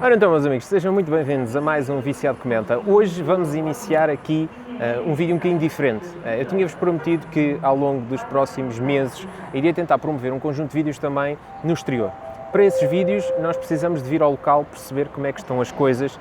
Ora então, meus amigos, sejam muito bem-vindos a mais um Viciado Comenta. Hoje vamos iniciar aqui um vídeo um bocadinho diferente. Eu tinha-vos prometido que ao longo dos próximos meses iria tentar promover um conjunto de vídeos também no exterior. Para esses vídeos nós precisamos de vir ao local, perceber como é que estão as coisas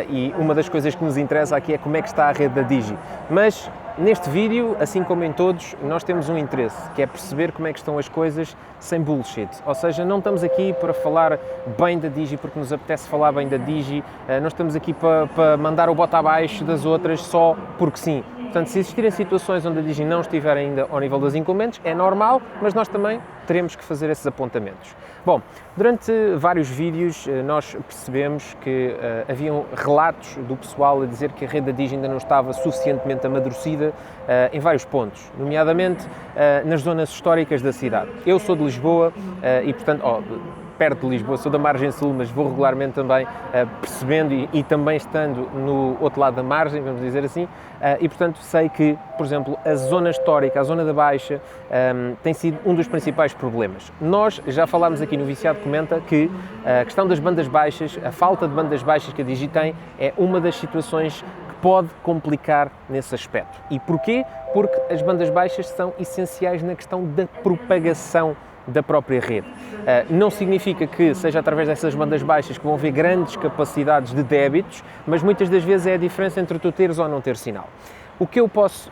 e uma das coisas que nos interessa aqui é como é que está a rede da Digi. Mas neste vídeo, assim como em todos, nós temos um interesse, que é perceber como é que estão as coisas sem bullshit. Ou seja, não estamos aqui para falar bem da Digi porque nos apetece falar bem da Digi, não estamos aqui para mandar o bota abaixo das outras só porque sim. Portanto, se existirem situações onde a Digi não estiver ainda ao nível das incumbentes, é normal, mas nós também teremos que fazer esses apontamentos. Bom, durante vários vídeos nós percebemos que haviam relatos do pessoal a dizer que a rede da Digi ainda não estava suficientemente amadurecida em vários pontos, nomeadamente nas zonas históricas da cidade. Eu sou de Lisboa e, portanto, perto de Lisboa, sou da margem sul, mas vou regularmente também percebendo e também estando no outro lado da margem, vamos dizer assim, e portanto sei que, por exemplo, a zona histórica, a zona da Baixa, tem sido um dos principais problemas. Nós já falámos aqui no Viciado Comenta que a questão das bandas baixas, a falta de bandas baixas que a Digi tem, é uma das situações que pode complicar nesse aspecto. E porquê? Porque as bandas baixas são essenciais na questão da propagação da própria rede. Não significa que seja através dessas bandas baixas que vão haver grandes capacidades de débitos, mas muitas das vezes é a diferença entre tu teres ou não ter sinal. O que eu posso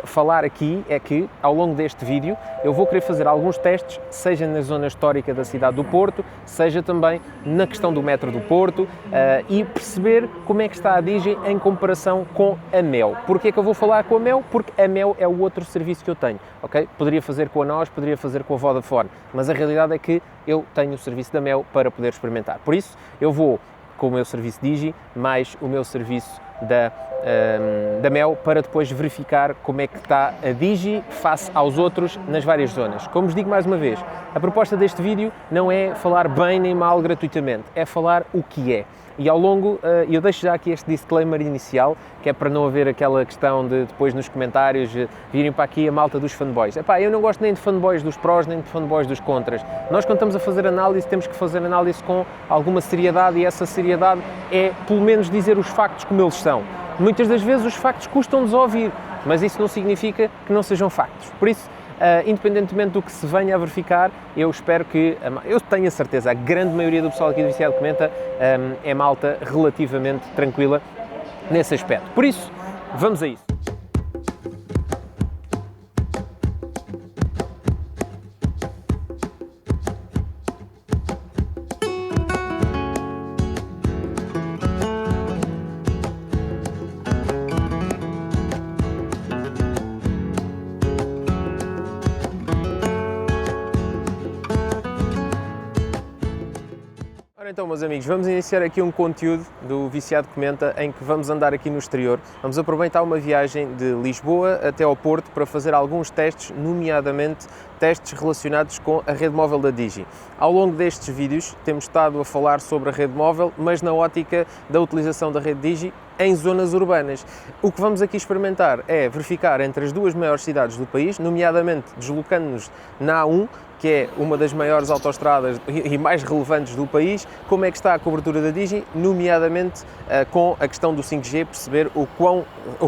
falar aqui é que, ao longo deste vídeo, eu vou querer fazer alguns testes, seja na zona histórica da cidade do Porto, seja também na questão do metro do Porto, e perceber como é que está a Digi em comparação com a Mel. Porquê é que eu vou falar com a Mel? Porque a Mel é o outro serviço que eu tenho, ok? Poderia fazer com a NOS, poderia fazer com a Vodafone, mas a realidade é que eu tenho o serviço da Mel para poder experimentar. Por isso, eu vou com o meu serviço Digi, mais o meu serviço da Mel, para depois verificar como é que está a Digi face aos outros nas várias zonas. Como vos digo mais uma vez, a proposta deste vídeo não é falar bem nem mal gratuitamente, é falar o que é. E ao longo, eu deixo já aqui este disclaimer inicial, que é para não haver aquela questão de depois nos comentários virem para aqui a malta dos fanboys. Epá, eu não gosto nem de fanboys dos prós, nem de fanboys dos contras. Nós, quando estamos a fazer análise, temos que fazer análise com alguma seriedade e essa seriedade é, pelo menos, dizer os factos como eles são. Muitas das vezes os factos custam-nos a ouvir, mas isso não significa que não sejam factos. Por isso, independentemente do que se venha a verificar, eu espero que, eu tenho a certeza, a grande maioria do pessoal aqui do Viciado Comenta é malta relativamente tranquila nesse aspecto. Por isso, vamos a isso. Então, meus amigos, vamos iniciar aqui um conteúdo do Viciado Comenta em que vamos andar aqui no exterior. Vamos aproveitar uma viagem de Lisboa até ao Porto para fazer alguns testes, nomeadamente testes relacionados com a rede móvel da Digi. Ao longo destes vídeos temos estado a falar sobre a rede móvel, mas na ótica da utilização da rede Digi em zonas urbanas. O que vamos aqui experimentar é verificar entre as duas maiores cidades do país, nomeadamente deslocando-nos na A1, que é uma das maiores autoestradas e mais relevantes do país, como é que está a cobertura da Digi, nomeadamente com a questão do 5G, perceber o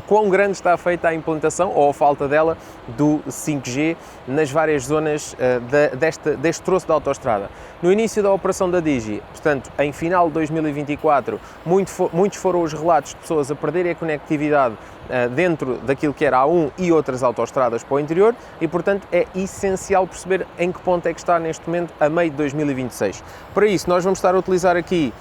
quão grande está feita a implantação, ou a falta dela, do 5G nas várias zonas deste troço da autoestrada. No início da operação da Digi, portanto, em final de 2024, muitos foram os relatos de pessoas a perderem a conectividade dentro daquilo que era a A1 e outras autoestradas para o interior e, portanto, é essencial perceber em que ponto é que está neste momento a meio de 2026. Para isso, nós vamos estar a utilizar aqui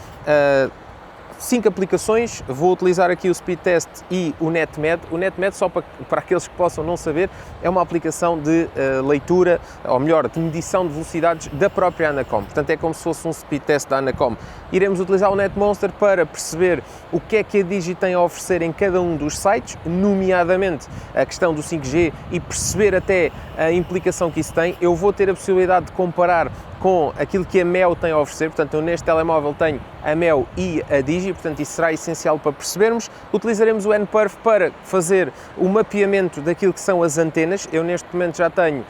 5 aplicações, vou utilizar aqui o Speedtest e o NetMed. O NetMed, só para aqueles que possam não saber, é uma aplicação de leitura, ou melhor, de medição de velocidades da própria Anacom. Portanto, é como se fosse um Speedtest da Anacom. Iremos utilizar o NetMonster para perceber o que é que a Digi tem a oferecer em cada um dos sites, nomeadamente a questão do 5G e perceber até a implicação que isso tem. Eu vou ter a possibilidade de comparar com aquilo que a Mel tem a oferecer. Portanto, eu neste telemóvel tenho a Mel e a Digi, portanto isso será essencial para percebermos. Utilizaremos o nPerf para fazer o mapeamento daquilo que são as antenas. Eu neste momento já tenho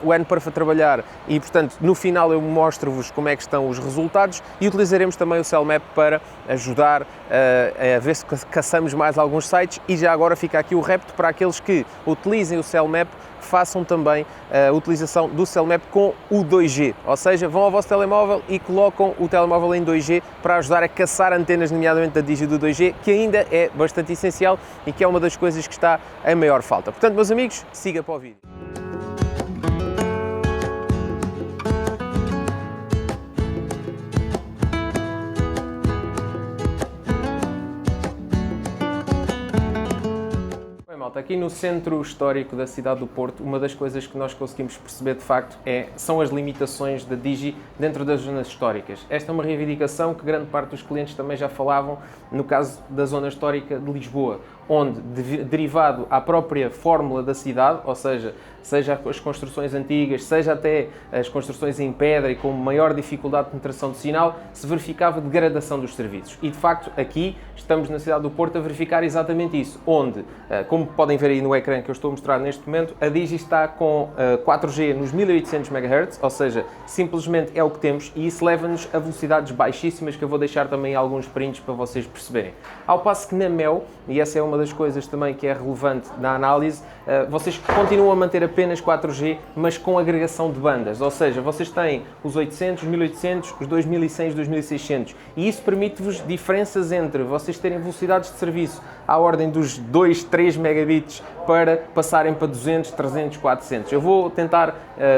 o nPerf a trabalhar e, portanto, no final eu mostro-vos como é que estão os resultados, e utilizaremos também o Cellmap para ajudar a ver se caçamos mais alguns sites. E já agora fica aqui o repto para aqueles que utilizem o Cellmap, façam também a utilização do Cellmap com o 2G, ou seja, vão ao vosso telemóvel e colocam o telemóvel em 2G para ajudar a caçar antenas, nomeadamente da Digi do 2G, que ainda é bastante essencial e que é uma das coisas que está em maior falta. Portanto, meus amigos, siga para o vídeo. Aqui no centro histórico da cidade do Porto, uma das coisas que nós conseguimos perceber de facto são as limitações da Digi dentro das zonas históricas. Esta é uma reivindicação que grande parte dos clientes também já falavam no caso da zona histórica de Lisboa, onde, derivado à própria fórmula da cidade, ou seja as construções antigas, seja até as construções em pedra e com maior dificuldade de penetração de sinal, se verificava degradação dos serviços. E de facto aqui estamos na cidade do Porto a verificar exatamente isso, onde, como podem ver aí no ecrã que eu estou a mostrar neste momento, a Digi está com 4G nos 1800 MHz, ou seja, simplesmente é o que temos, e isso leva-nos a velocidades baixíssimas, que eu vou deixar também alguns prints para vocês perceberem. Ao passo que na Mel, e essa é uma das coisas também que é relevante na análise, vocês continuam a manter apenas 4G, mas com agregação de bandas, ou seja, vocês têm os 800, os 1800, os 2100, os 2600, e isso permite-vos diferenças entre vocês terem velocidades de serviço à ordem dos 2, 3 megabits para passarem para 200, 300, 400. Eu vou tentar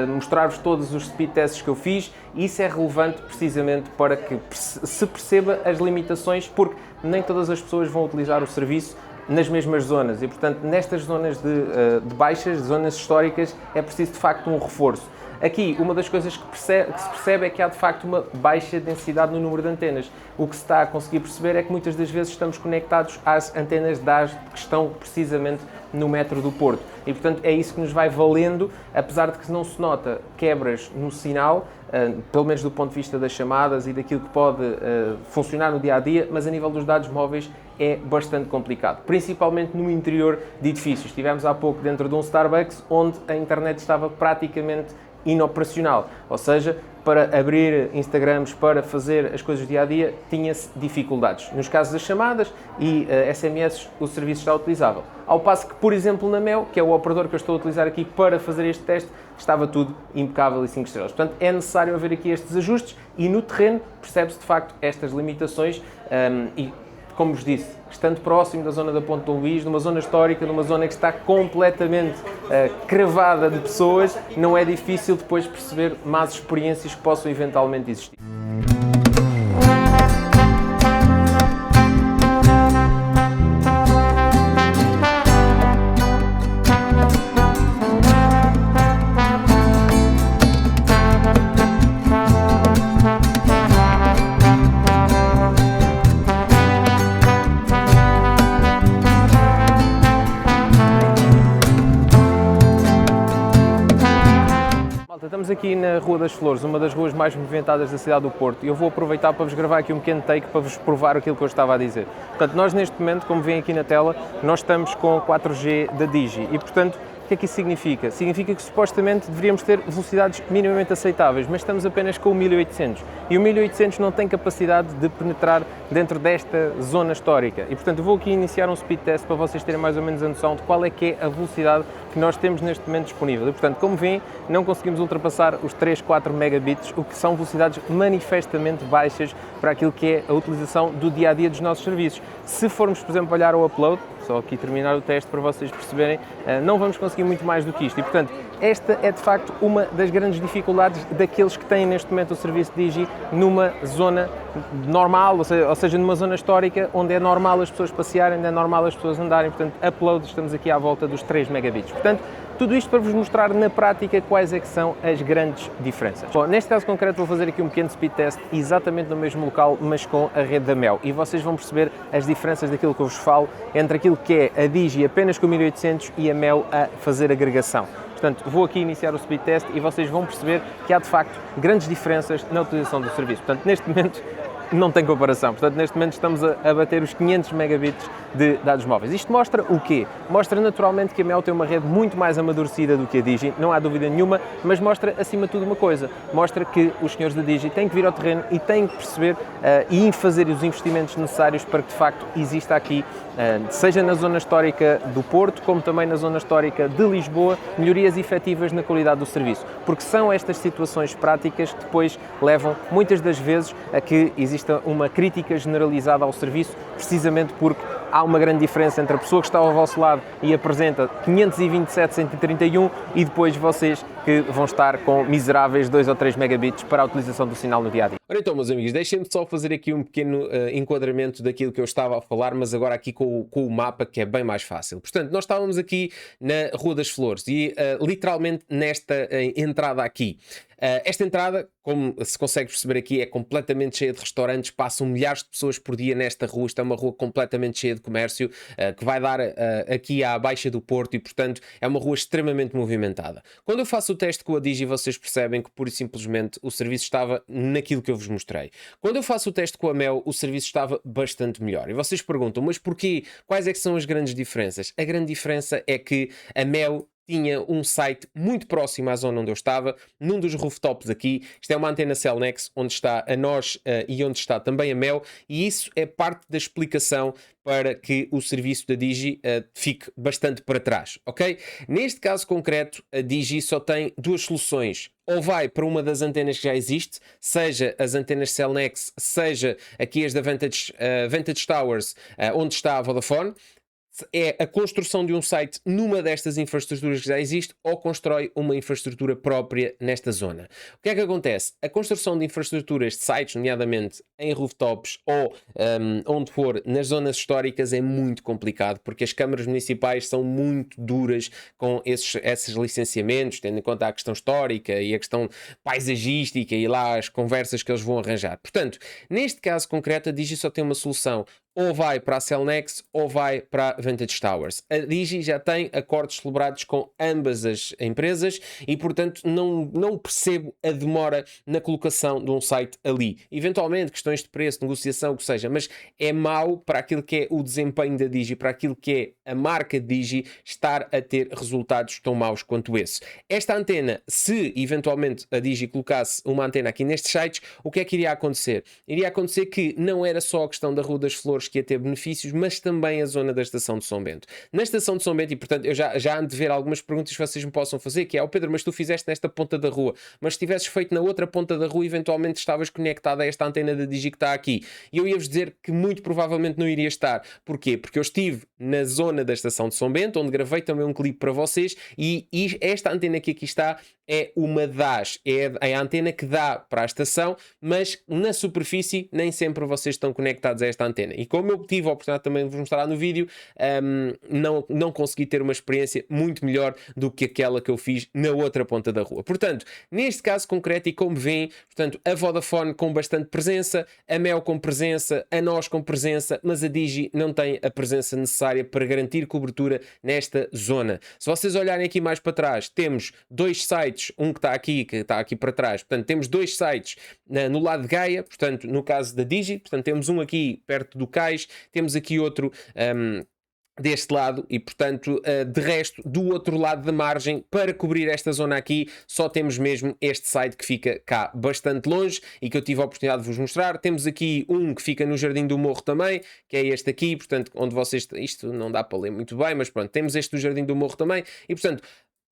mostrar-vos todos os speed tests que eu fiz, e isso é relevante precisamente para que se perceba as limitações, porque nem todas as pessoas vão utilizar o serviço nas mesmas zonas e, portanto, nestas zonas de baixas, zonas históricas, é preciso de facto um reforço. Aqui, uma das coisas que se percebe é que há de facto uma baixa densidade no número de antenas. O que se está a conseguir perceber é que muitas das vezes estamos conectados às antenas DAS que estão precisamente no metro do Porto. E, portanto, é isso que nos vai valendo, apesar de que não se nota quebras no sinal, pelo menos do ponto de vista das chamadas e daquilo que pode funcionar no dia-a-dia, mas a nível dos dados móveis é bastante complicado, principalmente no interior de edifícios. Estivemos há pouco dentro de um Starbucks onde a internet estava praticamente inoperacional, ou seja, para abrir Instagrams, para fazer as coisas do dia-a-dia, tinha-se dificuldades. Nos casos das chamadas e SMS, o serviço está utilizável. Ao passo que, por exemplo, na Mel, que é o operador que eu estou a utilizar aqui para fazer este teste, estava tudo impecável e 5 estrelas. Portanto, é necessário haver aqui estes ajustes e no terreno percebe-se de facto estas limitações e, como vos disse, estando próximo da zona da Ponte Dom Luís, numa zona histórica, numa zona que está completamente cravada de pessoas, não é difícil depois perceber más experiências que possam eventualmente existir. Estamos aqui na Rua das Flores, uma das ruas mais movimentadas da cidade do Porto, e eu vou aproveitar para vos gravar aqui um pequeno take para vos provar aquilo que eu estava a dizer. Portanto, nós neste momento, como veem aqui na tela, nós estamos com 4G da Digi e, portanto, o que é que isso significa? Significa que supostamente deveríamos ter velocidades minimamente aceitáveis, mas estamos apenas com o 1800 e o 1800 não tem capacidade de penetrar dentro desta zona histórica e, portanto, eu vou aqui iniciar um speed test para vocês terem mais ou menos a noção de qual é que é a velocidade que nós temos neste momento disponível. E, portanto, como veem, não conseguimos ultrapassar os 3, 4 megabits, o que são velocidades manifestamente baixas para aquilo que é a utilização do dia-a-dia dos nossos serviços. Se formos, por exemplo, olhar o upload, só aqui terminar o teste para vocês perceberem, não vamos conseguir muito mais do que isto. E, portanto, esta é de facto uma das grandes dificuldades daqueles que têm neste momento o serviço de Digi numa zona normal, ou seja, numa zona histórica onde é normal as pessoas passearem, onde é normal as pessoas andarem. Portanto, upload, estamos aqui à volta dos 3 megabits. Portanto, tudo isto para vos mostrar na prática quais é que são as grandes diferenças. Bom, neste caso concreto vou fazer aqui um pequeno speed test exatamente no mesmo local, mas com a rede da Mel. E vocês vão perceber as diferenças daquilo que eu vos falo entre aquilo que é a Digi apenas com 1800 e a Mel a fazer agregação. Portanto, vou aqui iniciar o speed test e vocês vão perceber que há de facto grandes diferenças na utilização do serviço. Portanto, neste momento não tem comparação. Portanto, neste momento estamos a bater os 500 megabits de dados móveis. Isto mostra o quê? Mostra naturalmente que a Mel tem uma rede muito mais amadurecida do que a Digi, não há dúvida nenhuma, mas mostra acima de tudo uma coisa, mostra que os senhores da Digi têm que vir ao terreno e têm que perceber e fazer os investimentos necessários para que de facto exista aqui, seja na zona histórica do Porto, como também na zona histórica de Lisboa, melhorias efetivas na qualidade do serviço, porque são estas situações práticas que depois levam muitas das vezes a que exista uma crítica generalizada ao serviço, precisamente porque há uma grande diferença entre a pessoa que está ao vosso lado e apresenta 527.131 e depois vocês que vão estar com miseráveis 2 ou 3 megabits para a utilização do sinal no dia-a-dia. Ora então, meus amigos, deixem-me só fazer aqui um pequeno enquadramento daquilo que eu estava a falar, mas agora aqui com o mapa, que é bem mais fácil. Portanto, nós estávamos aqui na Rua das Flores e literalmente nesta entrada aqui. Esta entrada, como se consegue perceber aqui, é completamente cheia de restaurantes, passam milhares de pessoas por dia nesta rua, isto é uma rua completamente cheia de comércio, que vai dar aqui à Baixa do Porto e, portanto, é uma rua extremamente movimentada. Quando eu faço o teste com a Digi, vocês percebem que, pura e simplesmente, o serviço estava naquilo que eu vos mostrei. Quando eu faço o teste com a Mel, o serviço estava bastante melhor. E vocês perguntam, mas porquê? Quais é que são as grandes diferenças? A grande diferença é que a Mel tinha um site muito próximo à zona onde eu estava, num dos rooftops aqui. Isto é uma antena Cellnex, onde está a nós e onde está também a Mel, e isso é parte da explicação para que o serviço da Digi fique bastante para trás, ok? Neste caso concreto, a Digi só tem duas soluções. Ou vai para uma das antenas que já existe, seja as antenas Cellnex, seja aqui as da Vantage Towers, onde está a Vodafone, é a construção de um site numa destas infraestruturas que já existe ou constrói uma infraestrutura própria nesta zona. O que é que acontece? A construção de infraestruturas de sites, nomeadamente em rooftops ou onde for nas zonas históricas, é muito complicado porque as câmaras municipais são muito duras com esses licenciamentos, tendo em conta a questão histórica e a questão paisagística e lá as conversas que eles vão arranjar. Portanto, neste caso concreto, a Digi só tem uma solução. Ou vai para a Cellnex ou vai para a Vantage Towers. A Digi já tem acordos celebrados com ambas as empresas e, portanto, não percebo a demora na colocação de um site ali. Eventualmente, questões de preço, negociação, o que seja, mas é mau para aquilo que é o desempenho da Digi, para aquilo que é a marca Digi, estar a ter resultados tão maus quanto esse. Esta antena, se eventualmente a Digi colocasse uma antena aqui nestes sites, o que é que iria acontecer? Iria acontecer que não era só a questão da Rua das Flores que ia ter benefícios, mas também a zona da estação de São Bento. Na estação de São Bento, e portanto eu já ando de ver algumas perguntas que vocês me possam fazer, que é, Pedro, mas tu fizeste nesta ponta da rua, mas se tivesses feito na outra ponta da rua, eventualmente estavas conectado a esta antena da Digi que está aqui. E eu ia-vos dizer que muito provavelmente não iria estar. Porquê? Porque eu estive na zona da estação de São Bento, onde gravei também um clipe para vocês, e esta antena que aqui está é uma das, é a antena que dá para a estação, mas na superfície nem sempre vocês estão conectados a esta antena. E como eu tive a oportunidade também de vos mostrar no vídeo, não consegui ter uma experiência muito melhor do que aquela que eu fiz na outra ponta da rua. Portanto, neste caso concreto, e como veem, portanto, a Vodafone com bastante presença, a Mel com presença, a nós com presença, mas a Digi não tem a presença necessária para garantir cobertura nesta zona. Se vocês olharem aqui mais para trás, temos dois sites, um que está aqui para trás, portanto temos dois sites no lado de Gaia, portanto no caso da Digi, portanto temos um aqui perto do Cais, temos aqui outro deste lado e, portanto, de resto, do outro lado da margem, para cobrir esta zona aqui, só temos mesmo este site que fica cá bastante longe e que eu tive a oportunidade de vos mostrar. Temos aqui um que fica no Jardim do Morro também, que é este aqui, portanto, onde vocês... Isto não dá para ler muito bem, mas pronto, temos este do Jardim do Morro também e, portanto,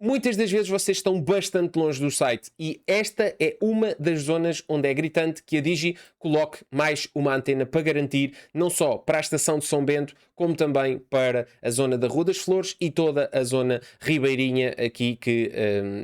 muitas das vezes vocês estão bastante longe do site e esta é uma das zonas onde é gritante que a Digi coloque mais uma antena para garantir não só para a estação de São Bento, como também para a zona da Rua das Flores e toda a zona ribeirinha aqui que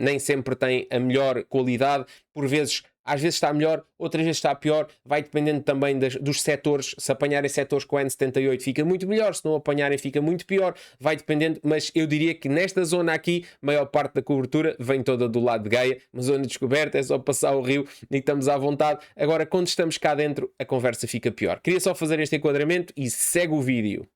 nem sempre tem a melhor qualidade, por vezes... Às vezes está melhor, outras vezes está pior, vai dependendo também dos setores. Se apanharem setores com N78 fica muito melhor, se não apanharem fica muito pior, vai dependendo, mas eu diria que nesta zona aqui, a maior parte da cobertura vem toda do lado de Gaia, uma zona descoberta, é só passar o rio e estamos à vontade. Agora, quando estamos cá dentro, a conversa fica pior. Queria só fazer este enquadramento e segue o vídeo.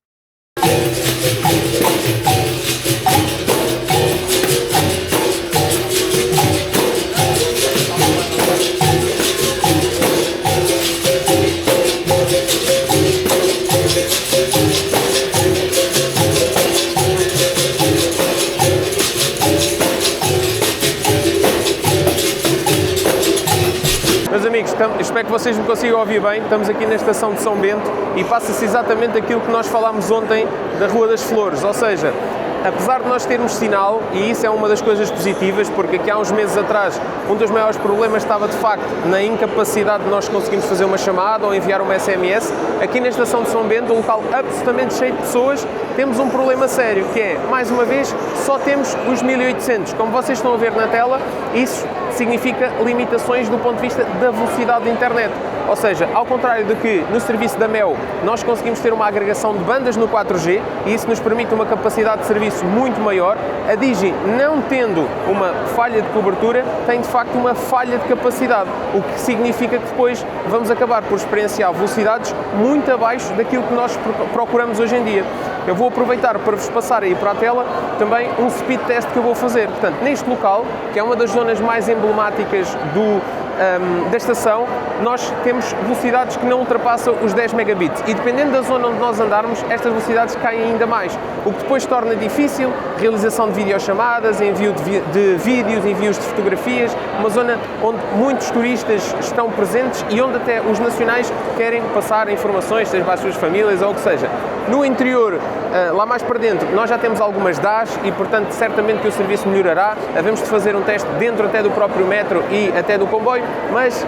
espero que vocês me consigam ouvir bem. Estamos aqui na estação de São Bento e passa-se exatamente aquilo que nós falámos ontem da Rua das Flores, ou seja, apesar de nós termos sinal, e isso é uma das coisas positivas, porque aqui há uns meses atrás um dos maiores problemas estava de facto na incapacidade de nós conseguirmos fazer uma chamada ou enviar uma SMS, aqui na estação de São Bento, um local absolutamente cheio de pessoas, temos um problema sério, que é, mais uma vez, só temos os 1800. Como vocês estão a ver na tela, isso significa limitações do ponto de vista da velocidade da internet. Ou seja, ao contrário do que no serviço da Mel nós conseguimos ter uma agregação de bandas no 4G e isso nos permite uma capacidade de serviço muito maior, a Digi, não tendo uma falha de cobertura, tem de facto uma falha de capacidade, o que significa que depois vamos acabar por experienciar velocidades muito abaixo daquilo que nós procuramos hoje em dia. Eu vou aproveitar para vos passar aí para a tela também um speed test que eu vou fazer. Portanto, neste local, que é uma das zonas mais emblemáticas da estação, nós temos velocidades que não ultrapassam os 10 megabits e dependendo da zona onde nós andarmos, estas velocidades caem ainda mais, o que depois torna difícil realização de videochamadas, envio de vídeos, envios de fotografias, uma zona onde muitos turistas estão presentes e onde até os nacionais querem passar informações, seja para as suas famílias ou o que seja. No interior, lá mais para dentro, nós já temos algumas DAS e, portanto, certamente que o serviço melhorará. Havemos de fazer um teste dentro até do próprio metro e até do comboio, mas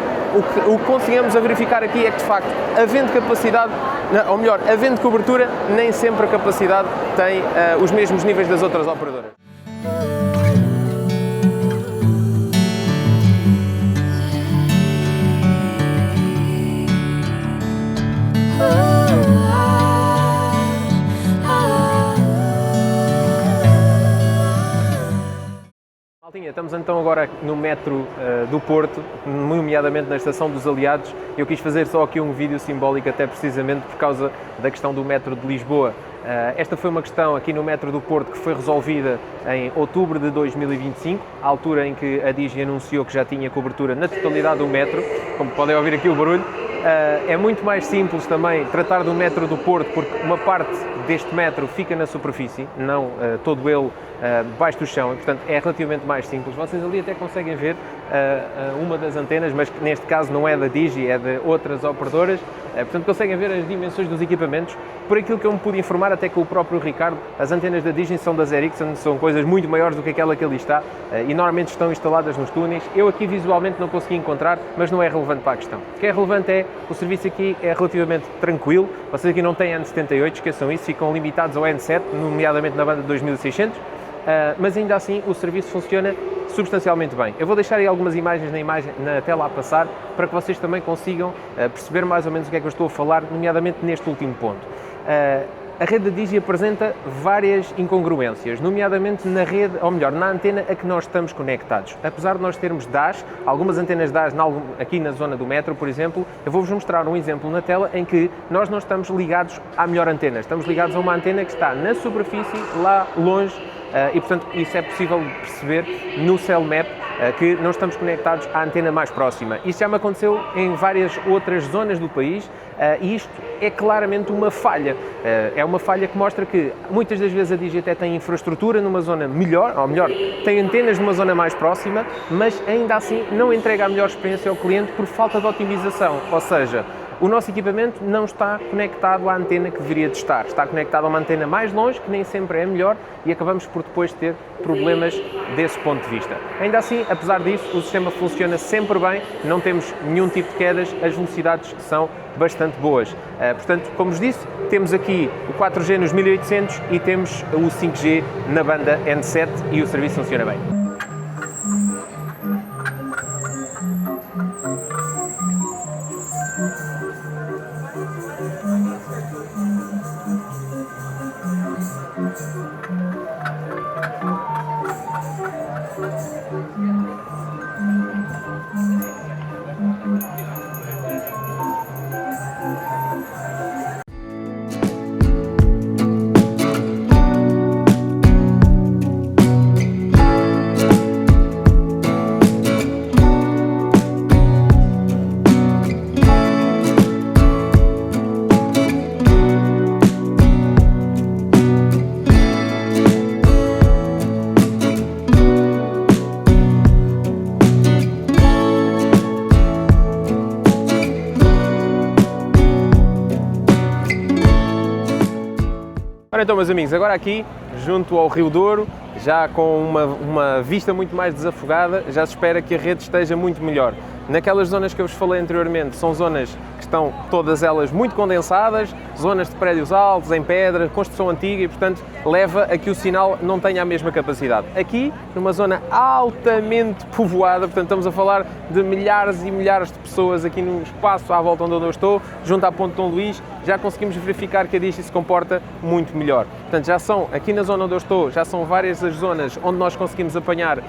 o que conseguimos a verificar aqui é que, de facto, havendo capacidade, ou melhor, havendo cobertura, nem sempre a capacidade tem os mesmos níveis das outras operadoras. Estamos então agora no metro do Porto, nomeadamente na Estação dos Aliados. Eu quis fazer só aqui um vídeo simbólico, até precisamente por causa da questão do metro de Lisboa. Esta foi uma questão aqui no metro do Porto que foi resolvida em outubro de 2025, à altura em que a Digi anunciou que já tinha cobertura na totalidade do metro. Como podem ouvir aqui o barulho. É muito mais simples também tratar do metro do Porto, porque uma parte deste metro fica na superfície, não todo ele debaixo do chão, e portanto é relativamente mais simples. Vocês ali até conseguem ver uma das antenas, mas que neste caso não é da Digi, é de outras operadoras, portanto conseguem ver as dimensões dos equipamentos. Por aquilo que eu me pude informar até com o próprio Ricardo, as antenas da Digi são das Ericsson, são coisas muito maiores do que aquela que ali está e normalmente estão instaladas nos túneis. Eu aqui visualmente não consegui encontrar, mas não é relevante para a questão. O que é relevante é o serviço aqui é relativamente tranquilo, vocês aqui não têm N78, esqueçam isso, ficam limitados ao N7, nomeadamente na banda de 2600, mas ainda assim o serviço funciona substancialmente bem. Eu vou deixar aí algumas imagens na tela a passar para que vocês também consigam perceber mais ou menos o que é que eu estou a falar, nomeadamente neste último ponto. A rede da Digi apresenta várias incongruências, nomeadamente na rede, ou melhor, na antena a que nós estamos conectados. Apesar de nós termos DAS, algumas antenas DAS aqui na zona do metro, por exemplo, eu vou-vos mostrar um exemplo na tela em que nós não estamos ligados à melhor antena. Estamos ligados a uma antena que está na superfície, lá longe, e portanto isso é possível perceber no Cell Map que não estamos conectados à antena mais próxima. Isto já me aconteceu em várias outras zonas do país e isto é claramente uma falha. É uma falha que mostra que muitas das vezes a Digi até tem infraestrutura numa zona melhor, ou melhor, tem antenas numa zona mais próxima, mas ainda assim não entrega a melhor experiência ao cliente por falta de otimização, ou seja, o nosso equipamento não está conectado à antena que deveria de estar. Está conectado a uma antena mais longe, que nem sempre é melhor, e acabamos por depois ter problemas desse ponto de vista. Ainda assim, apesar disso, o sistema funciona sempre bem, não temos nenhum tipo de quedas, as velocidades são bastante boas. Portanto, como vos disse, temos aqui o 4G nos 1800 e temos o 5G na banda N7 e o serviço funciona bem. Ora então, meus amigos, agora aqui, junto ao Rio Douro, já com uma vista muito mais desafogada, já se espera que a rede esteja muito melhor. Naquelas zonas que eu vos falei anteriormente, são zonas que estão todas elas muito condensadas, zonas de prédios altos, em pedra, construção antiga e, portanto, leva a que o sinal não tenha a mesma capacidade. Aqui, numa zona altamente povoada, portanto, estamos a falar de milhares e milhares de pessoas aqui no espaço à volta onde eu estou, junto à Ponte Dom Luís, já conseguimos verificar que a Digi se comporta muito melhor. Portanto, já são, aqui na zona onde eu estou, já são várias as zonas onde nós conseguimos apanhar,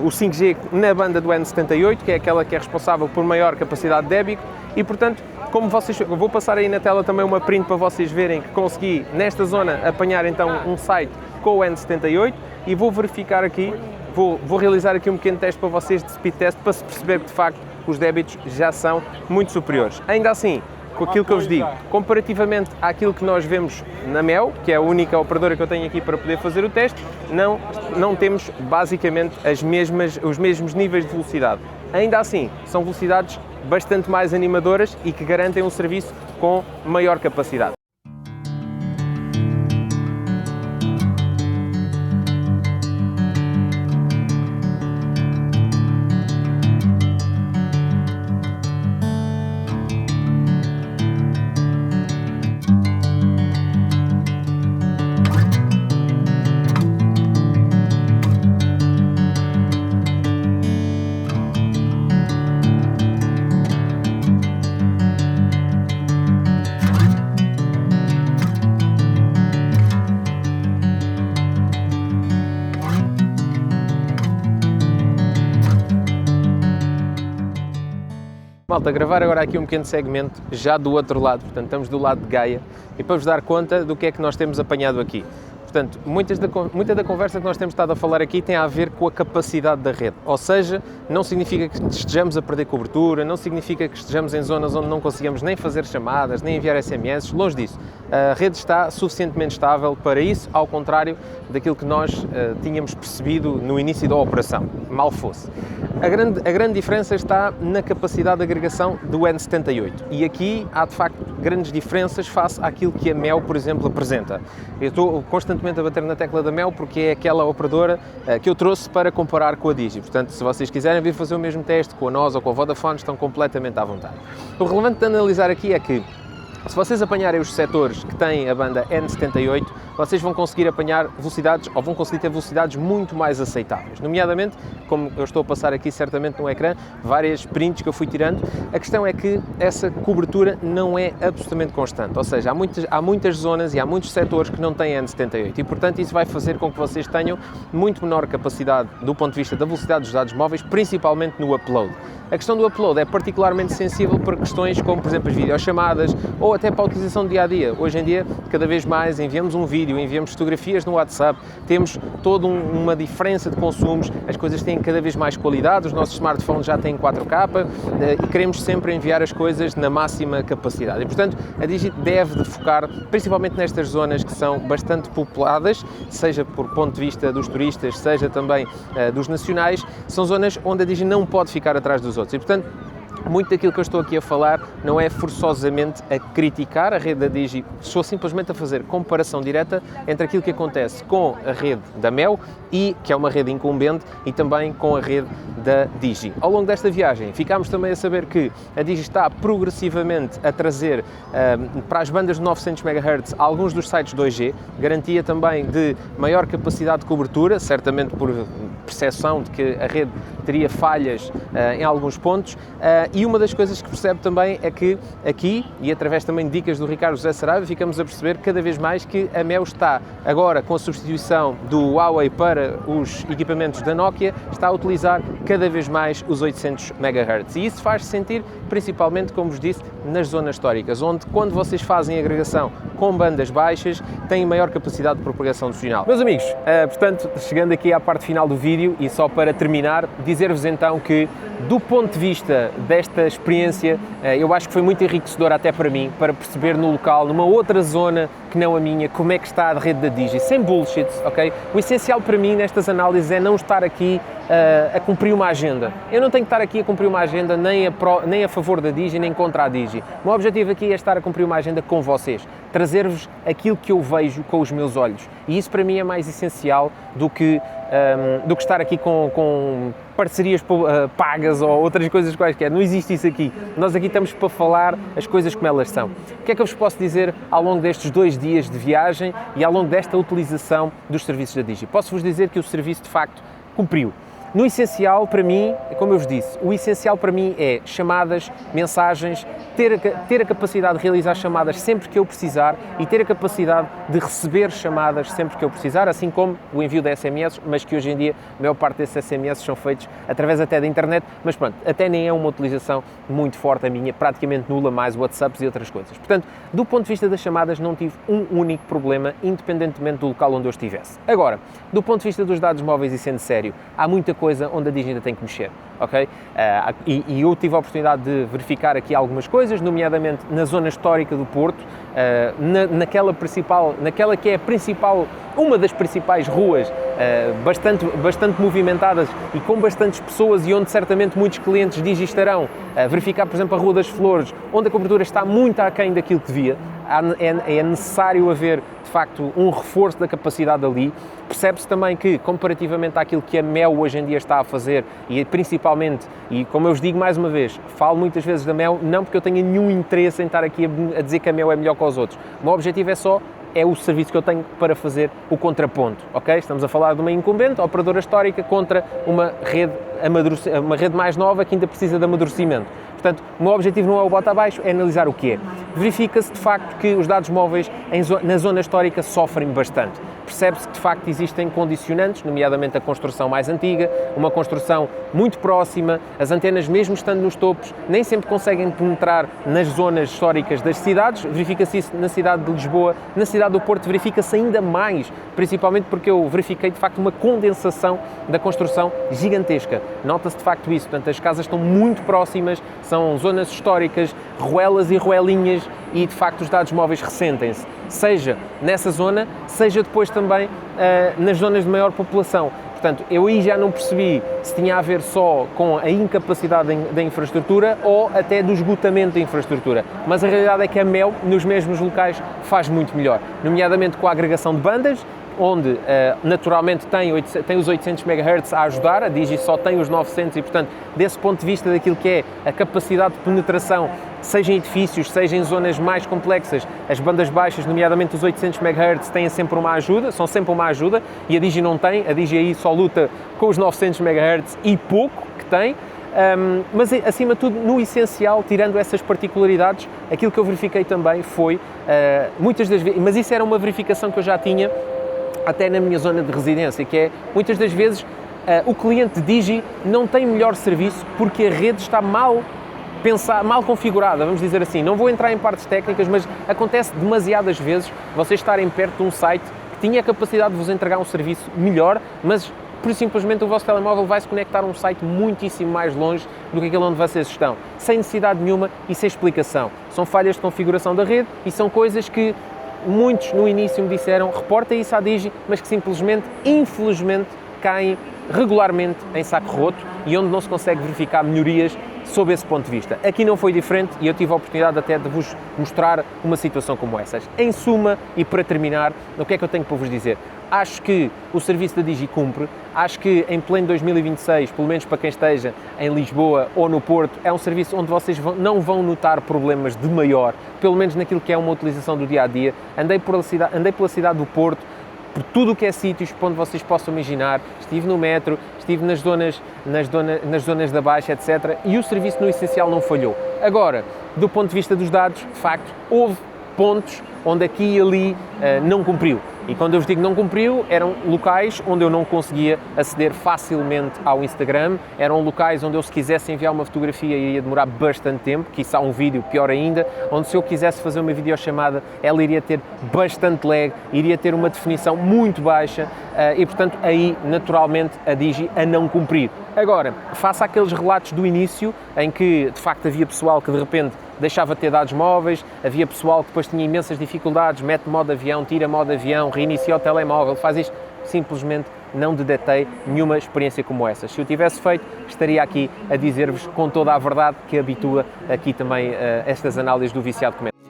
o 5G na banda do N78, que é aquela que é responsável por maior capacidade de débito, e, portanto, como vocês, eu vou passar aí na tela também uma print para vocês verem que consegui, nesta zona, apanhar então um site com o N78 e vou verificar aqui, vou realizar aqui um pequeno teste para vocês de speed test para se perceber que, de facto, os débitos já são muito superiores. Ainda assim, com aquilo que eu vos digo, comparativamente àquilo que nós vemos na Mel, que é a única operadora que eu tenho aqui para poder fazer o teste, não temos basicamente os mesmos níveis de velocidade. Ainda assim, são velocidades bastante mais animadoras e que garantem um serviço com maior capacidade. Malta, gravar agora aqui um pequeno segmento já do outro lado, portanto estamos do lado de Gaia e para vos dar conta do que é que nós temos apanhado aqui. Portanto, muita da conversa que nós temos estado a falar aqui tem a ver com a capacidade da rede, ou seja, não significa que estejamos a perder cobertura, não significa que estejamos em zonas onde não conseguimos nem fazer chamadas, nem enviar SMS, longe disso. A rede está suficientemente estável para isso, ao contrário daquilo que nós tínhamos percebido no início da operação, mal fosse. A grande diferença está na capacidade de agregação do N78 e aqui há de facto grandes diferenças face àquilo que a Mel, por exemplo, apresenta. Eu estou constantemente a bater na tecla da Mel porque é aquela operadora que eu trouxe para comparar com a Digi. Portanto, se vocês quiserem vir fazer o mesmo teste com a NOS ou com a Vodafone, estão completamente à vontade. O relevante de analisar aqui é que se vocês apanharem os setores que têm a banda N78, vocês vão conseguir apanhar velocidades, ou vão conseguir ter velocidades muito mais aceitáveis. Nomeadamente, como eu estou a passar aqui certamente no ecrã, várias prints que eu fui tirando, a questão é que essa cobertura não é absolutamente constante. Ou seja, há muitas zonas e há muitos setores que não têm N78 e, portanto, isso vai fazer com que vocês tenham muito menor capacidade do ponto de vista da velocidade dos dados móveis, principalmente no upload. A questão do upload é particularmente sensível para questões como, por exemplo, as videochamadas ou até para a utilização do dia-a-dia. Hoje em dia, cada vez mais enviamos um vídeo, enviamos fotografias no WhatsApp, temos toda uma diferença de consumos, as coisas têm cada vez mais qualidade, os nossos smartphones já têm 4K e queremos sempre enviar as coisas na máxima capacidade. E, portanto, a Digi deve de focar principalmente nestas zonas que são bastante populadas, seja por ponto de vista dos turistas, seja também dos nacionais, são zonas onde a Digi não pode ficar atrás dos outros. E, portanto, muito daquilo que eu estou aqui a falar não é forçosamente a criticar a rede da Digi, estou simplesmente a fazer comparação direta entre aquilo que acontece com a rede da Mel, que é uma rede incumbente, e também com a rede da Digi. Ao longo desta viagem ficámos também a saber que a Digi está progressivamente a trazer para as bandas de 900 MHz alguns dos sites 2G, garantia também de maior capacidade de cobertura, certamente por percepção de que a rede teria falhas em alguns pontos, e uma das coisas que percebe também é que aqui, e através também de dicas do Ricardo José Saraiva, ficamos a perceber cada vez mais que a Mel está agora, com a substituição do Huawei para os equipamentos da Nokia, está a utilizar cada vez mais os 800 MHz. E isso faz-se sentir principalmente, como vos disse, nas zonas históricas, onde quando vocês fazem agregação com bandas baixas, têm maior capacidade de propagação do sinal. Meus amigos, portanto, chegando aqui à parte final do vídeo, e só para terminar, dizer-vos então que, do ponto de vista esta experiência, eu acho que foi muito enriquecedora até para mim, para perceber no local, numa outra zona que não a minha, como é que está a rede da Digi, sem bullshit, ok? O essencial para mim nestas análises é não estar aqui a cumprir uma agenda. Eu não tenho que estar aqui a cumprir uma agenda nem a favor da Digi, nem contra a Digi. O meu objetivo aqui é estar a cumprir uma agenda com vocês, trazer-vos aquilo que eu vejo com os meus olhos. E isso para mim é mais essencial do que estar aqui com parcerias pagas ou outras coisas quaisquer. Não existe isso aqui. Nós aqui estamos para falar as coisas como elas são. O que é que eu vos posso dizer ao longo destes 2 dias de viagem e ao longo desta utilização dos serviços da Digi? Posso-vos dizer que o serviço de facto cumpriu. No essencial, para mim, como eu vos disse, o essencial para mim é chamadas, mensagens, ter a capacidade de realizar chamadas sempre que eu precisar e ter a capacidade de receber chamadas sempre que eu precisar, assim como o envio de SMS, mas que hoje em dia a maior parte desses SMS são feitos através até da internet, mas pronto, até nem é uma utilização muito forte a minha, praticamente nula, mais WhatsApps e outras coisas. Portanto, do ponto de vista das chamadas, não tive um único problema, independentemente do local onde eu estivesse. Agora, do ponto de vista dos dados móveis e sendo sério, há muita coisa onde a Digi ainda tem que mexer, ok? E eu tive a oportunidade de verificar aqui algumas coisas, nomeadamente na zona histórica do Porto, naquela que é a principal, uma das principais ruas, bastante movimentadas e com bastantes pessoas e onde certamente muitos clientes Digi estarão. Verificar, por exemplo, a Rua das Flores, onde a cobertura está muito aquém daquilo que devia. É necessário haver, de facto, um reforço da capacidade ali. Percebe-se também que, comparativamente àquilo que a Mel hoje em dia está a fazer, e principalmente, e como eu vos digo mais uma vez, falo muitas vezes da Mel, não porque eu tenha nenhum interesse em estar aqui a dizer que a Mel é melhor que os outros. O meu objetivo é o serviço que eu tenho para fazer o contraponto, ok? Estamos a falar de uma incumbente, operadora histórica, contra uma rede mais nova que ainda precisa de amadurecimento. Portanto, o meu objetivo não é o bota abaixo, é analisar o que é. Verifica-se, de facto, que os dados móveis na zona histórica sofrem bastante. Percebe-se que, de facto, existem condicionantes, nomeadamente a construção mais antiga, uma construção muito próxima, as antenas, mesmo estando nos topos, nem sempre conseguem penetrar nas zonas históricas das cidades. Verifica-se isso na cidade de Lisboa, na cidade do Porto verifica-se ainda mais, principalmente porque eu verifiquei, de facto, uma condensação da construção gigantesca. Nota-se, de facto, isso. Portanto, as casas estão muito próximas, são zonas históricas, ruelas e ruelinhas e, de facto, os dados móveis ressentem-se. Seja nessa zona, seja depois também nas zonas de maior população. Portanto, eu aí já não percebi se tinha a ver só com a incapacidade da infraestrutura ou até do esgotamento da infraestrutura. Mas a realidade é que a Mel, nos mesmos locais, faz muito melhor. Nomeadamente com a agregação de bandas, onde naturalmente tem os 800 MHz a ajudar, a Digi só tem os 900 e, portanto, desse ponto de vista daquilo que é a capacidade de penetração, seja em edifícios, seja em zonas mais complexas, as bandas baixas, nomeadamente os 800 MHz, têm sempre uma ajuda, são sempre uma ajuda, e a Digi não tem, a Digi aí só luta com os 900 MHz e pouco que tem. Mas, acima de tudo, no essencial, tirando essas particularidades, aquilo que eu verifiquei também foi, muitas das vezes, mas isso era uma verificação que eu já tinha até na minha zona de residência, que é, muitas das vezes, o cliente Digi não tem melhor serviço porque a rede está mal configurada, vamos dizer assim. Não vou entrar em partes técnicas, mas acontece demasiadas vezes vocês estarem perto de um site que tinha a capacidade de vos entregar um serviço melhor, mas por simplesmente o vosso telemóvel vai se conectar a um site muitíssimo mais longe do que aquele onde vocês estão, sem necessidade nenhuma e sem explicação. São falhas de configuração da rede e são coisas que muitos no início me disseram, reporta isso à Digi, mas que simplesmente, infelizmente, caem regularmente em saco roto e onde não se consegue verificar melhorias sob esse ponto de vista. Aqui não foi diferente e eu tive a oportunidade até de vos mostrar uma situação como essas. Em suma, e para terminar, o que é que eu tenho para vos dizer? Acho que o serviço da Digi cumpre, acho que em pleno 2026, pelo menos para quem esteja em Lisboa ou no Porto, é um serviço onde vocês não vão notar problemas de maior, pelo menos naquilo que é uma utilização do dia-a-dia. Andei pela cidade do Porto, por tudo o que é sítios onde vocês possam imaginar, estive no metro, estive nas zonas da Baixa, etc. E o serviço no essencial não falhou. Agora, do ponto de vista dos dados, de facto, houve pontos onde aqui e ali não cumpriu. E quando eu vos digo não cumpriu, eram locais onde eu não conseguia aceder facilmente ao Instagram, eram locais onde eu, se quisesse enviar uma fotografia, iria demorar bastante tempo, quiçá um vídeo, pior ainda, onde se eu quisesse fazer uma videochamada, ela iria ter bastante lag, iria ter uma definição muito baixa e, portanto, aí, naturalmente, a Digi a não cumprir. Agora, face àqueles relatos do início, em que, de facto, havia pessoal que, de repente, deixava de ter dados móveis, havia pessoal que depois tinha imensas dificuldades, mete modo avião, tira modo avião, reinicia o telemóvel, faz isto, simplesmente não detectei nenhuma experiência como essa. Se eu tivesse feito, estaria aqui a dizer-vos com toda a verdade que habitua aqui também estas análises do viciado comenta.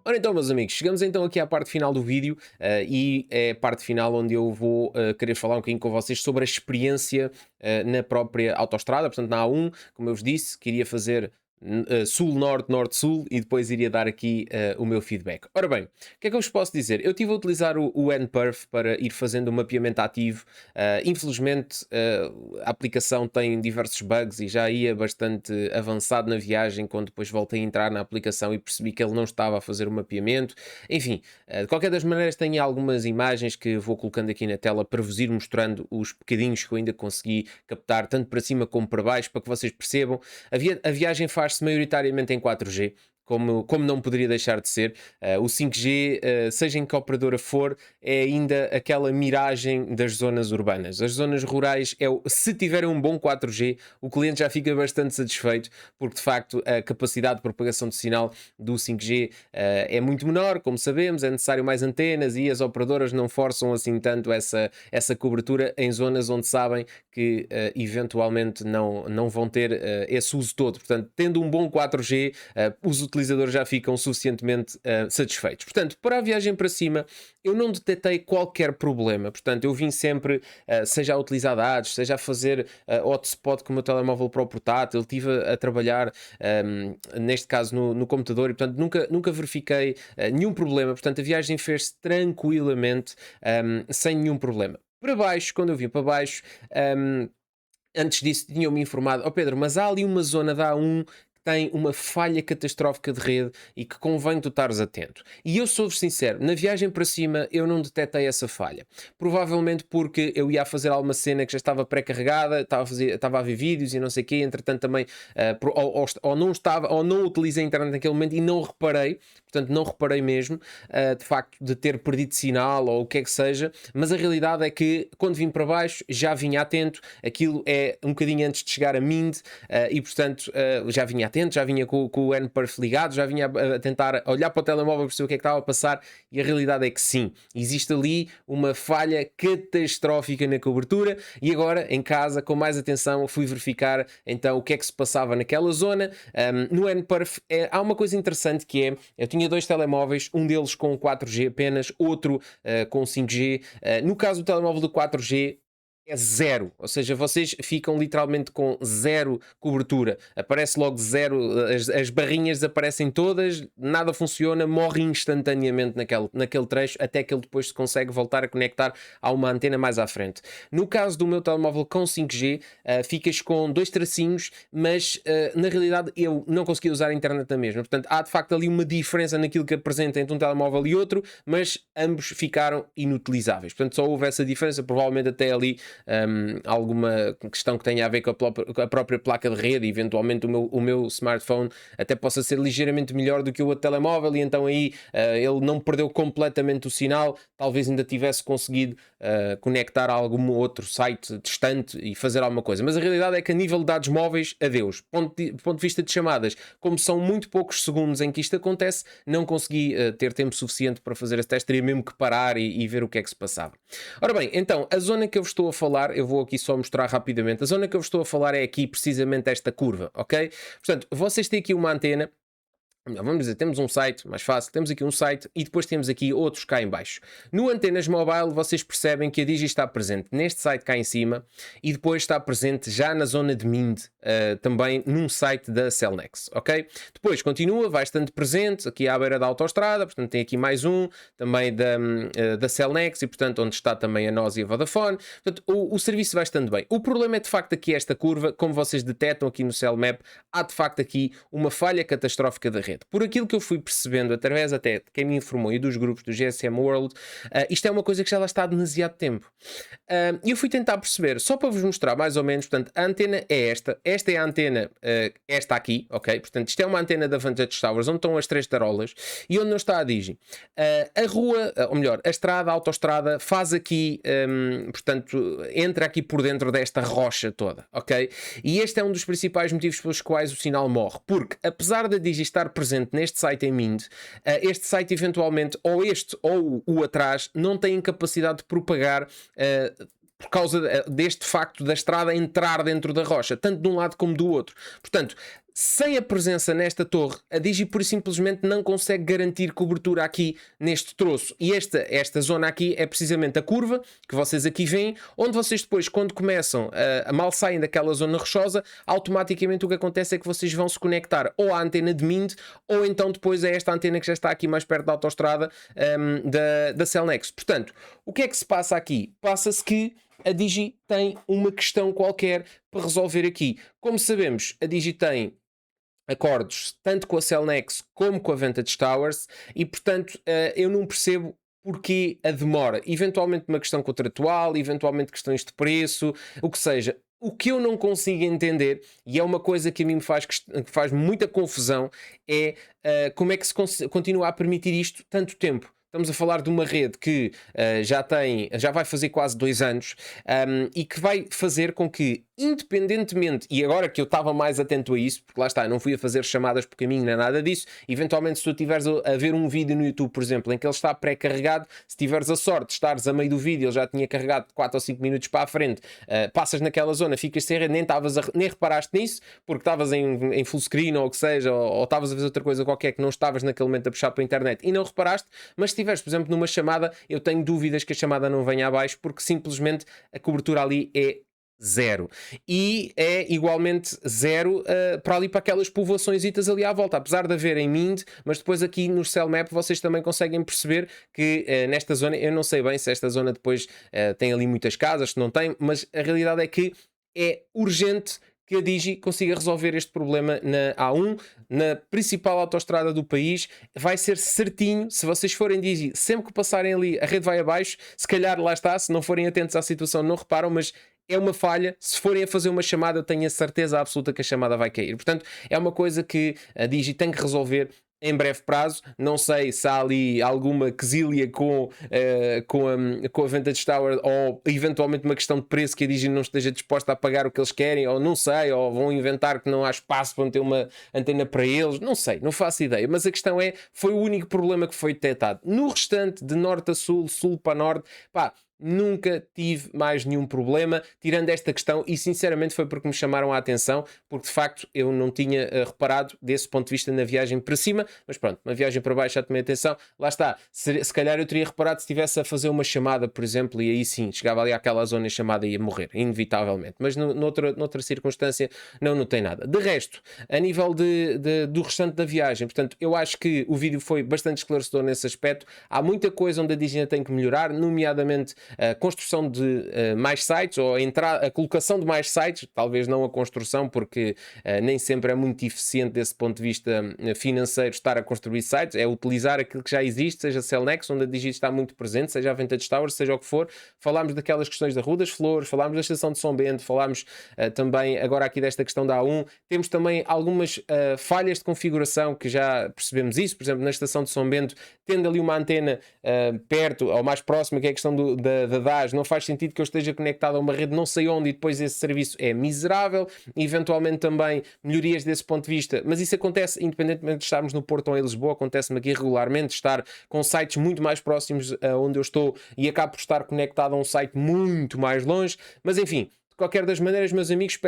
Ora então, meus amigos, chegamos então aqui à parte final do vídeo e é a parte final onde eu vou querer falar um bocadinho com vocês sobre a experiência na própria autoestrada, portanto na A1, como eu vos disse, queria fazer sul-norte, norte-sul e depois iria dar aqui o meu feedback. Ora bem, o que é que eu vos posso dizer? Eu estive a utilizar o NPerf para ir fazendo um mapeamento ativo. Infelizmente a aplicação tem diversos bugs e já ia bastante avançado na viagem quando depois voltei a entrar na aplicação e percebi que ele não estava a fazer o mapeamento. Enfim, de qualquer das maneiras tenho algumas imagens que vou colocando aqui na tela para vos ir mostrando os bocadinhos que eu ainda consegui captar, tanto para cima como para baixo, para que vocês percebam. A viagem faz-se maioritariamente em 4G, como não poderia deixar de ser. O 5G, seja em que operadora for, é ainda aquela miragem das zonas urbanas. As zonas rurais, se tiverem um bom 4G, o cliente já fica bastante satisfeito, porque de facto a capacidade de propagação de sinal do 5G é muito menor, como sabemos, é necessário mais antenas e as operadoras não forçam assim tanto essa cobertura em zonas onde sabem que eventualmente não vão ter esse uso todo. Portanto, tendo um bom 4G, os utilizadores já ficam suficientemente satisfeitos. Portanto, para a viagem para cima, eu não detectei qualquer problema. Portanto, eu vim sempre, seja a utilizar dados, seja a fazer hotspot com o meu telemóvel para o portátil, estive a trabalhar, neste caso, no computador, e, portanto, nunca verifiquei nenhum problema. Portanto, a viagem fez-se tranquilamente, sem nenhum problema. Para baixo, quando eu vim para baixo, antes disso tinham-me informado, Pedro, mas há ali uma zona da A1 tem uma falha catastrófica de rede e que convém tu estares atento. E eu sou-vos sincero, na viagem para cima eu não detectei essa falha. Provavelmente porque eu ia a fazer alguma cena que já estava pré-carregada, estava a ver vídeos e não sei o quê, entretanto também ou não utilizei a internet naquele momento e não reparei, portanto não reparei mesmo, de facto, de ter perdido sinal ou o que é que seja, mas a realidade é que quando vim para baixo já vinha atento, aquilo é um bocadinho antes de chegar a Mind e portanto já vinha atento, já vinha com o NPerf ligado, já vinha a tentar olhar para o telemóvel para perceber o que é que estava a passar e a realidade é que sim, existe ali uma falha catastrófica na cobertura e agora em casa com mais atenção fui verificar então o que é que se passava naquela zona. No NPerf há uma coisa interessante que é, eu tinha dois telemóveis, um deles com 4G apenas, outro com 5G. No caso do telemóvel do 4G é zero, ou seja, vocês ficam literalmente com zero cobertura, aparece logo zero, as barrinhas aparecem todas, nada funciona, morre instantaneamente naquele trecho, até que ele depois se consegue voltar a conectar a uma antena mais à frente. No caso do meu telemóvel com 5G, ficas com dois tracinhos, mas na realidade eu não consegui usar a internet na mesma, portanto há de facto ali uma diferença naquilo que apresenta entre um telemóvel e outro, mas ambos ficaram inutilizáveis, portanto só houve essa diferença, provavelmente até ali alguma questão que tenha a ver com a própria placa de rede, eventualmente o meu smartphone até possa ser ligeiramente melhor do que o outro telemóvel e então aí ele não perdeu completamente o sinal, talvez ainda tivesse conseguido conectar a algum outro site distante e fazer alguma coisa, mas a realidade é que a nível de dados móveis, adeus. Ponto de vista de chamadas, como são muito poucos segundos em que isto acontece, não consegui ter tempo suficiente para fazer esse teste, teria mesmo que parar e ver o que é que se passava. Ora bem, então, a zona que eu vos estou a falar, eu vou aqui só mostrar rapidamente, a zona que eu vos estou a falar é aqui precisamente esta curva, ok? Portanto, vocês têm aqui uma antena, Vamos dizer, temos um site, mais fácil, temos aqui um site e depois temos aqui outros cá em baixo. No Antenas Mobile vocês percebem que a Digi está presente neste site cá em cima e depois está presente já na zona de Mind, também num site da Cellnex, ok? Depois continua, vai estando presente aqui à beira da autoestrada, portanto tem aqui mais um, também da Cellnex e portanto onde está também a NOS e a Vodafone, portanto o serviço vai estando bem. O problema é de facto aqui esta curva, como vocês detectam aqui no Cellmap, há de facto aqui uma falha catastrófica da rede. Por aquilo que eu fui percebendo, através até de quem me informou e dos grupos do GSM World, isto é uma coisa que já lá está há demasiado tempo. E eu fui tentar perceber, só para vos mostrar mais ou menos, portanto, a antena é esta é a antena, esta aqui, ok? Portanto, isto é uma antena da Vantage Towers, onde estão as 3 tarolas, e onde não está a Digi. A rua, ou melhor, a estrada, a autoestrada, faz aqui, portanto, entra aqui por dentro desta rocha toda, ok? E este é um dos principais motivos pelos quais o sinal morre, porque, apesar da Digi estar presente neste site em Mind, este site eventualmente, ou este ou o atrás, não tem capacidade de propagar por causa deste facto da estrada entrar dentro da rocha, tanto de um lado como do outro. Portanto, sem a presença nesta torre, a Digi pura e simplesmente não consegue garantir cobertura aqui neste troço. E esta zona aqui é precisamente a curva que vocês aqui veem, onde vocês depois, quando começam a mal saem daquela zona rochosa, automaticamente o que acontece é que vocês vão se conectar ou à antena de Mind, ou então depois a esta antena que já está aqui mais perto da autoestrada da Cellnex. Portanto, o que é que se passa aqui? Passa-se que a Digi tem uma questão qualquer para resolver aqui. Como sabemos, a Digi tem acordos tanto com a Cellnex como com a Vantage Towers e, portanto, eu não percebo porque a demora. Eventualmente uma questão contratual, eventualmente questões de preço, o que seja. O que eu não consigo entender, e é uma coisa que a mim me faz muita confusão, é como é que se continua a permitir isto tanto tempo. Estamos a falar de uma rede que já vai fazer quase 2 anos e que vai fazer com que, independentemente, e agora que eu estava mais atento a isso, porque lá está, eu não fui a fazer chamadas por caminho nem nada disso, eventualmente se tu estiveres a ver um vídeo no YouTube, por exemplo, em que ele está pré-carregado, se tiveres a sorte de estares a meio do vídeo, ele já tinha carregado 4 ou 5 minutos para a frente, passas naquela zona, ficas sem rede, nem reparaste nisso, porque estavas em full screen ou o que seja, ou estavas a fazer outra coisa qualquer que não estavas naquele momento a puxar para a internet e não reparaste, mas se estiveres, por exemplo, numa chamada, eu tenho dúvidas que a chamada não venha abaixo, porque simplesmente a cobertura ali é zero. E é igualmente zero para ali para aquelas povoaçõezitas ali à volta, apesar de haver em Mind, mas depois aqui no Cellmap vocês também conseguem perceber que nesta zona, eu não sei bem se esta zona depois tem ali muitas casas, se não tem, mas a realidade é que é urgente que a Digi consiga resolver este problema na A1, na principal autoestrada do país. Vai ser certinho, se vocês forem Digi, sempre que passarem ali, a rede vai abaixo, se calhar lá está, se não forem atentos à situação não reparam, mas é uma falha. Se forem a fazer uma chamada, eu tenho a certeza absoluta que a chamada vai cair. Portanto, é uma coisa que a Digi tem que resolver em breve prazo. Não sei se há ali alguma quesilha com a Vantage Tower, ou eventualmente uma questão de preço que a Digi não esteja disposta a pagar o que eles querem, ou não sei, ou vão inventar que não há espaço para ter uma antena para eles, não sei, não faço ideia, mas a questão é, foi o único problema que foi detectado. No restante, de norte a sul, sul para norte, pá, nunca tive mais nenhum problema, tirando esta questão, e sinceramente foi porque me chamaram a atenção, porque de facto eu não tinha reparado desse ponto de vista na viagem para cima, mas pronto, na viagem para baixo já tomei atenção, lá está, se calhar eu teria reparado se estivesse a fazer uma chamada, por exemplo, e aí sim, chegava ali àquela zona e chamada ia morrer, inevitavelmente, mas noutra circunstância não notei nada. De resto, a nível do restante da viagem, portanto, eu acho que o vídeo foi bastante esclarecedor nesse aspecto, há muita coisa onde a Disney tem que melhorar, nomeadamente a construção de mais sites, ou a colocação de mais sites, talvez não a construção, porque nem sempre é muito eficiente desse ponto de vista financeiro estar a construir sites, é utilizar aquilo que já existe, seja a Cellnex, onde a Digi está muito presente, seja a Vantage Towers, seja o que for. Falámos daquelas questões da Rua das Flores, falámos da estação de São Bento, falámos também agora aqui desta questão da A1, temos também algumas falhas de configuração que já percebemos isso, por exemplo, na estação de São Bento, tendo ali uma antena perto, ou mais próxima, que é a questão da DAS, não faz sentido que eu esteja conectado a uma rede não sei onde e depois esse serviço é miserável, e eventualmente também melhorias desse ponto de vista, mas isso acontece independentemente de estarmos no Porto ou em Lisboa, acontece-me aqui regularmente, estar com sites muito mais próximos a onde eu estou e acabo por estar conectado a um site muito mais longe, mas enfim, de qualquer das maneiras, meus amigos,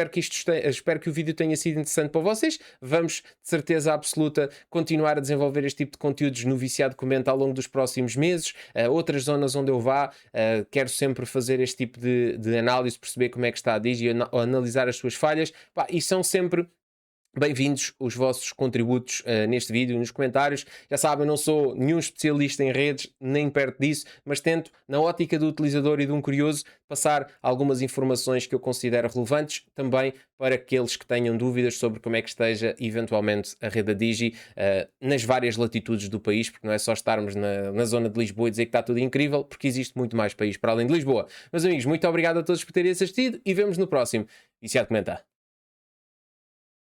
espero que o vídeo tenha sido interessante para vocês. Vamos, de certeza absoluta, continuar a desenvolver este tipo de conteúdos no Viciado Comenta ao longo dos próximos meses. Outras zonas onde eu vá, quero sempre fazer este tipo de análise, perceber como é que está a Digi, analisar as suas falhas. E são sempre bem-vindos os vossos contributos neste vídeo, nos comentários. Já sabem, eu não sou nenhum especialista em redes, nem perto disso, mas tento, na ótica do utilizador e de um curioso, passar algumas informações que eu considero relevantes, também para aqueles que tenham dúvidas sobre como é que esteja, eventualmente, a rede da Digi nas várias latitudes do país, porque não é só estarmos na zona de Lisboa e dizer que está tudo incrível, porque existe muito mais país para além de Lisboa. Meus amigos, muito obrigado a todos por terem assistido e vemos no próximo Viciado Comenta.